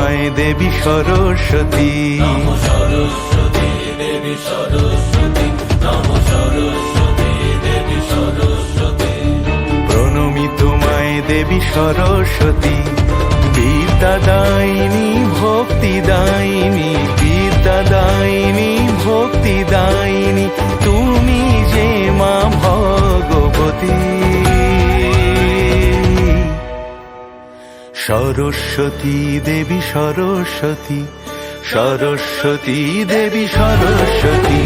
তোমায় দেবী সরস্বতী। নমো সরস্বতী দেবী সরস্বতী, নমো সরস্বতী দেবী সরস্বতী। প্রণমি তোমায় দেবী সরস্বতী, বিদ্যাদায়িনী ভক্তিদায়িনী, বিদ্যাদায়িনী ভক্তিদায়িনী, তুমি যে মা ভগবতী। সরস্বতী দেবী সরস্বতী, সরস্বতী দেবী সরস্বতী,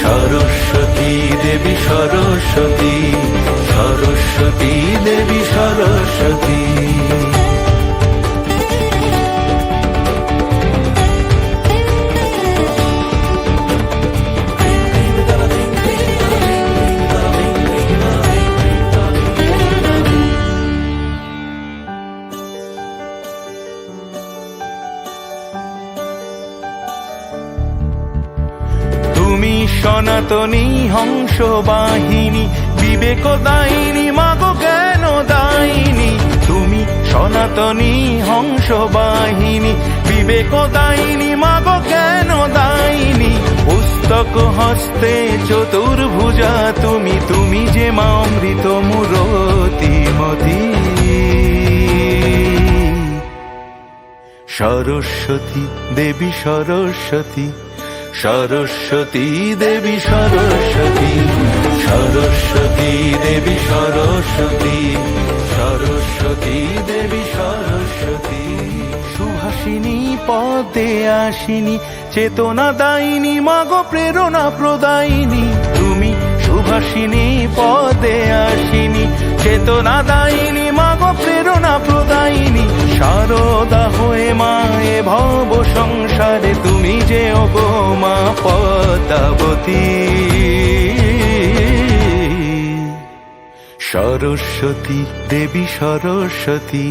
সরস্বতী দেবী সরস্বতী, সরস্বতী দেবী সরস্বতী। তুমি সনাতনী হংস বাহিনী, বিবেক দায়িনী মাগো জ্ঞান দায়িনী। তুমি সনাতনী হংস বাহিনী, বিবেক দায়িনী মাগো জ্ঞান দায়িনী। পুস্তক হস্তে চতুর্ভুজা তুমি, তুমি যে মা অমৃত মূরতিমতী। সরস্বতী দেবী সরস্বতী, সরস্বতী দেবী সরস্বতী, সরস্বতী দেবী সরস্বতী, সরস্বতী দেবী সরস্বতী। সুহাসিনী পদে আসিনী, চেতনা দায়িনী মাগো প্রেরণা প্রদায়িনী। তুমি সুভাষিনী পদে আসিনী, চেতনা দায়িনী মাগো প্রেরণা প্রদায়িনী। শারদা হয়ে মায়ে ভব সংসারে, তুমি যে ওগো মা পদ্মাবতী। সরস্বতী দেবী সরস্বতী,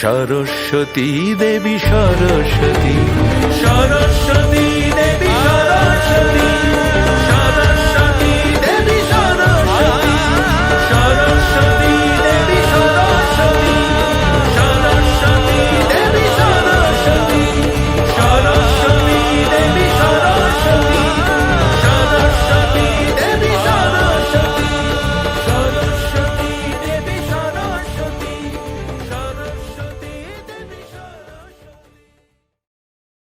সরস্বতী দেবী সরস্বতী, সরস্বতী দেবী সরস্বতী।